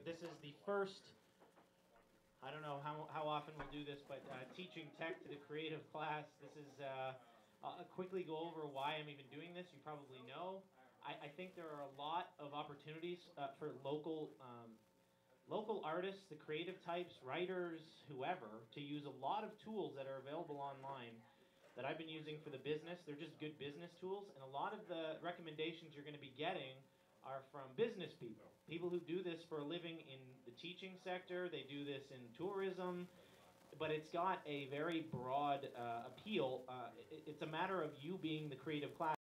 This is the first, I don't know how often we'll do this, but teaching tech to the creative class. This is, I'll quickly go over why I'm even doing this. You probably know. I think there are a lot of opportunities for local artists, the creative types, writers, whoever, to use a lot of tools that are available online that I've been using for the business. They're just good business tools, and a lot of the recommendations you're going to be getting are from business people, people who do this for a living in the teaching sector. They do this in tourism, but it's got a very broad appeal. It's a matter of you being the creative class,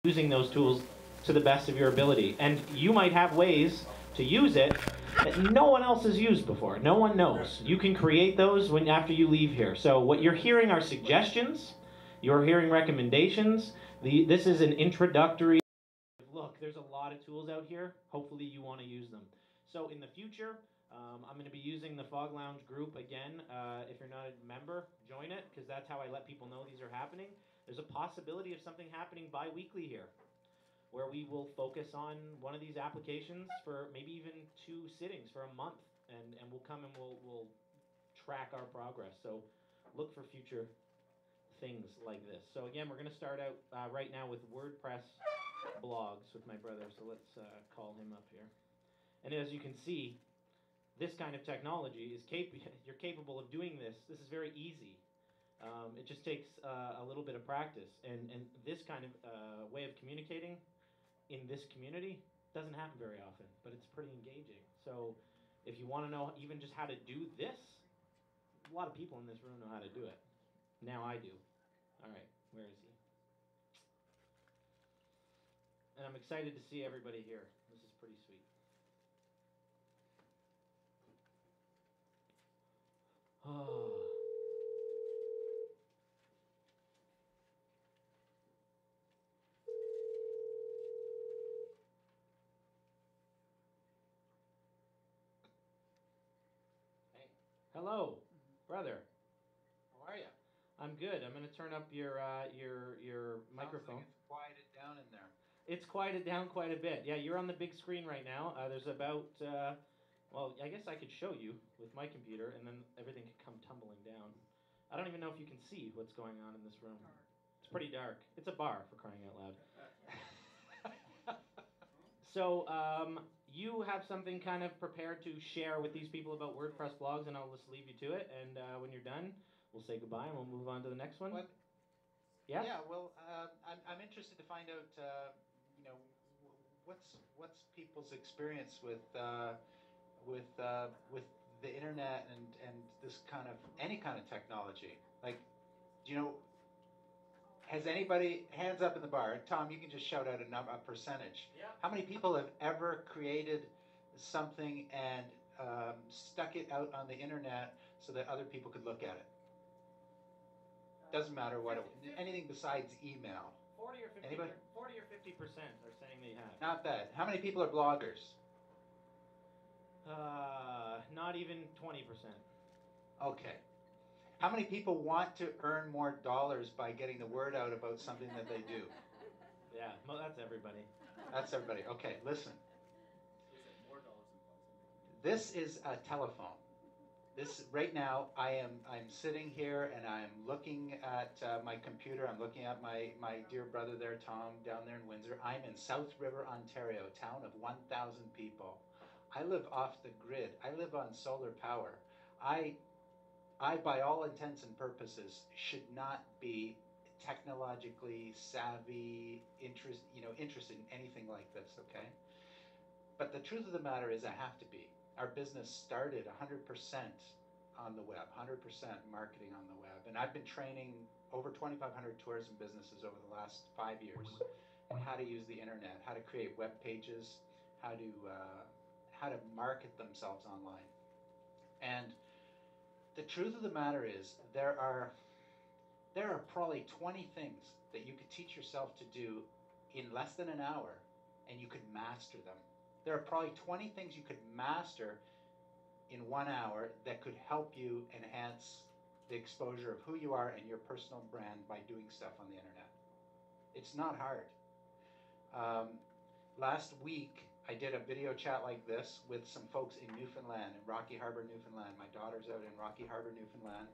using those tools to the best of your ability, and you might have ways to use it that no one else has used before. No one knows. You can create those when after you leave here. So what you're hearing are suggestions. You're hearing recommendations. This is an introductory look. There's a lot of tools out here. Hopefully you want to use them. So in the future, I'm going to be using the Phog Lounge group again. If you're not a member, join it, because that's how I let people know these are happening. There's a possibility of something happening bi-weekly here, where we will focus on one of these applications for maybe even 2 sittings for a month, and we'll come and we'll track our progress. So look for future things like this. So again, we're going to start out right now with WordPress blogs with my brother. So let's call him up here. And as you can see, this kind of technology is you're capable of doing this. This is very easy. It just takes a little bit of practice, and this kind of way of communicating in this community doesn't happen very often, but it's pretty engaging. So if you want to know even just how to do this, a lot of people in this room know how to do it. Now I do. All right, where is he? And I'm excited to see everybody here. This is pretty sweet. Oh. Hey. Hello, brother. How are you? I'm good. I'm gonna turn up your Sounds like microphone. it's quieted down in there. It's quieted down quite a bit. Yeah, you're on the big screen right now. There's about well, I guess I could show you with my computer, and then everything could come tumbling down. I don't even know if you can see what's going on in this room. It's pretty dark. It's a bar, for crying out loud. So, you have something kind of prepared to share with these people about WordPress blogs, and I'll just leave you to it. And when you're done, we'll say goodbye and we'll move on to the next one. What? Yes? Yeah. Well, I'm interested to find out. You know, what's people's experience with the internet and this kind of any kind of technology. Like, do you know? Has anybody hands up in the bar? Tom, you can just shout out a percentage. Yeah. How many people have ever created something and stuck it out on the internet so that other people could look at it? Doesn't matter what 50, anything besides email. 40 or 50, Anybody? 40 or 50% are saying they have. Not bad. How many people are bloggers? Not even 20%. Okay. How many people want to earn more dollars by getting the word out about something that they do? Yeah, well, that's everybody. That's everybody. Okay, listen. This is a telephone. This right now, I'm sitting here and I'm looking at my computer. I'm looking at my dear brother there, Tom, down there in Windsor. I'm in South River, Ontario, town of 1,000 people. I live off the grid. I live on solar power. I by all intents and purposes, should not be technologically savvy, interested in anything like this. Okay, but the truth of the matter is, I have to be. Our business started 100% on the web, 100% marketing on the web, and I've been training over 2,500 tourism businesses over the last 5 years in how to use the internet, how to create web pages, how to market themselves online, and the truth of the matter is there are probably 20 things that you could teach yourself to do in less than an hour and you could master them. There are probably 20 things you could master in 1 hour that could help you enhance the exposure of who you are and your personal brand by doing stuff on the internet. It's not hard. Um, Last week, I did a video chat like this with some folks in Newfoundland, in Rocky Harbor, Newfoundland. My daughter's out in Rocky Harbor, Newfoundland,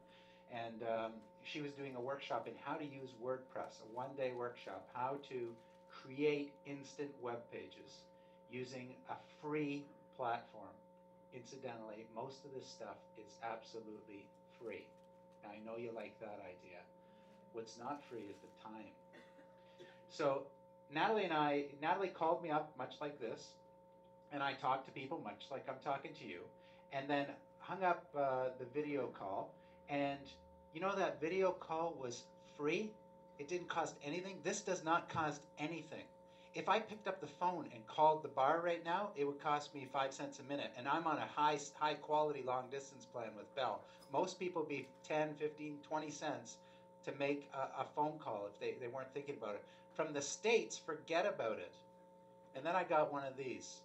and she was doing a workshop in how to use WordPress, a one-day workshop, how to create instant web pages using a free platform. Incidentally, most of this stuff is absolutely free. Now, I know you like that idea. What's not free is the time. So Natalie called me up much like this, and I talked to people much like I'm talking to you, and then hung up the video call. And you know that video call was free? It didn't cost anything. This does not cost anything. If I picked up the phone and called the bar right now, it would cost me 5 cents a minute, and I'm on a high quality long distance plan with Bell. Most people be 10, 15, 20 cents to make a phone call if they weren't thinking about it. From the States, forget about it. And then I got one of these.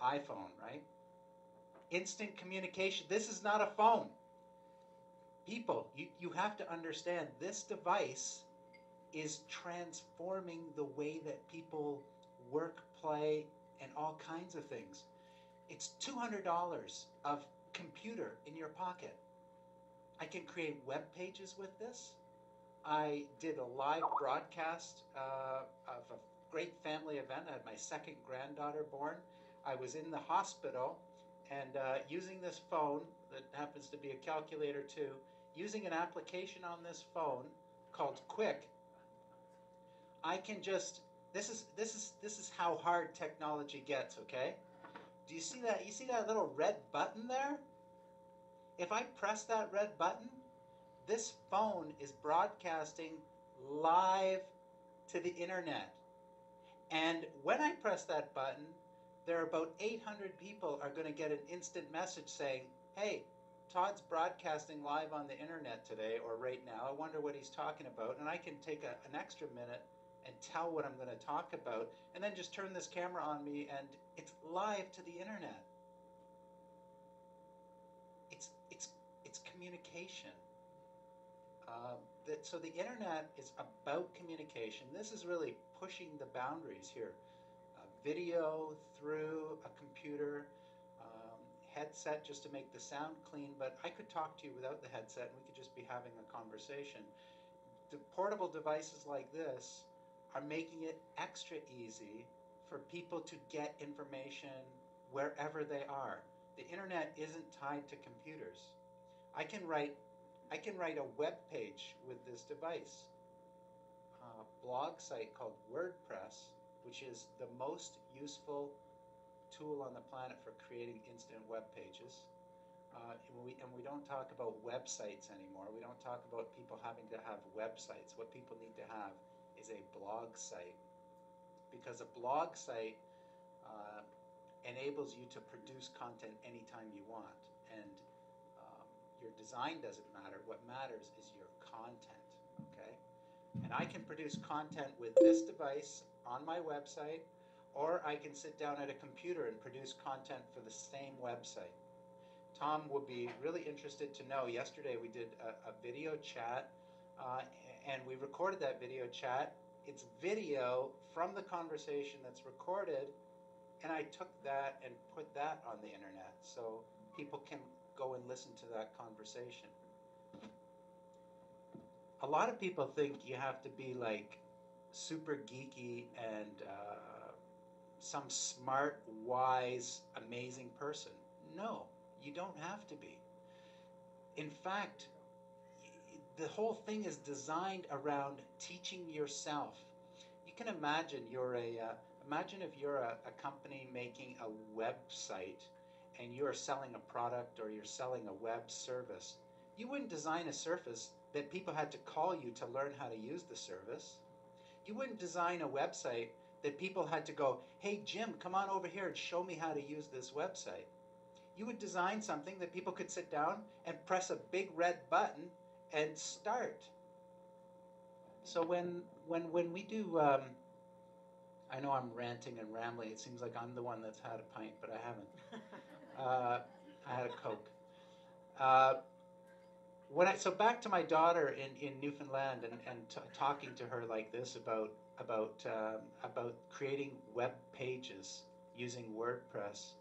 iPhone, right? Instant communication. This is not a phone. People, you have to understand this device is transforming the way that people work, play, and all kinds of things. It's $200 of computer in your pocket. I can create web pages with this. I did a live broadcast of a great family event. I had my second granddaughter born. I was in the hospital, and using this phone that happens to be a calculator too, using an application on this phone called Quick, I can just this is how hard technology gets. Okay, do you see that? You see that little red button there? If I press that red button, this phone is broadcasting live to the internet. And when I press that button, there are about 800 people are going to get an instant message saying, hey, Todd's broadcasting live on the internet today or right now. I wonder what he's talking about. And I can take an extra minute and tell what I'm going to talk about, and then just turn this camera on me, and it's live to the internet. It's communication. So the internet is about communication. This is really pushing the boundaries here. Video through a computer, headset just to make the sound clean, but I could talk to you without the headset and we could just be having a conversation. The portable devices like this are making it extra easy for people to get information wherever they are. The internet isn't tied to computers. I can write a web page with this device. A blog site called WordPress, which is the most useful tool on the planet for creating instant web pages. And we don't talk about websites anymore. We don't talk about people having to have websites. What people need to have is a blog site, because a blog site enables you to produce content anytime you want. And your design doesn't matter. What matters is your content, okay? And I can produce content with this device on my website, or I can sit down at a computer and produce content for the same website. Tom would be really interested to know, yesterday we did a video chat, and we recorded that video chat. It's video from the conversation that's recorded, and I took that and put that on the internet so people can go and listen to that conversation. A lot of people think you have to be like super geeky and some smart, wise, amazing person. No, you don't have to be. In fact, the whole thing is designed around teaching yourself. You can imagine imagine if you're a company making a website and you're selling a product or you're selling a web service. You wouldn't design a service that people had to call you to learn how to use the service. You wouldn't design a website that people had to go, hey Jim, come on over here and show me how to use this website. You would design something that people could sit down and press a big red button and start. So when we do, I know I'm ranting and rambling. It seems like I'm the one that's had a pint, but I haven't. I had a Coke. So back to my daughter in Newfoundland and talking to her like this about creating web pages using WordPress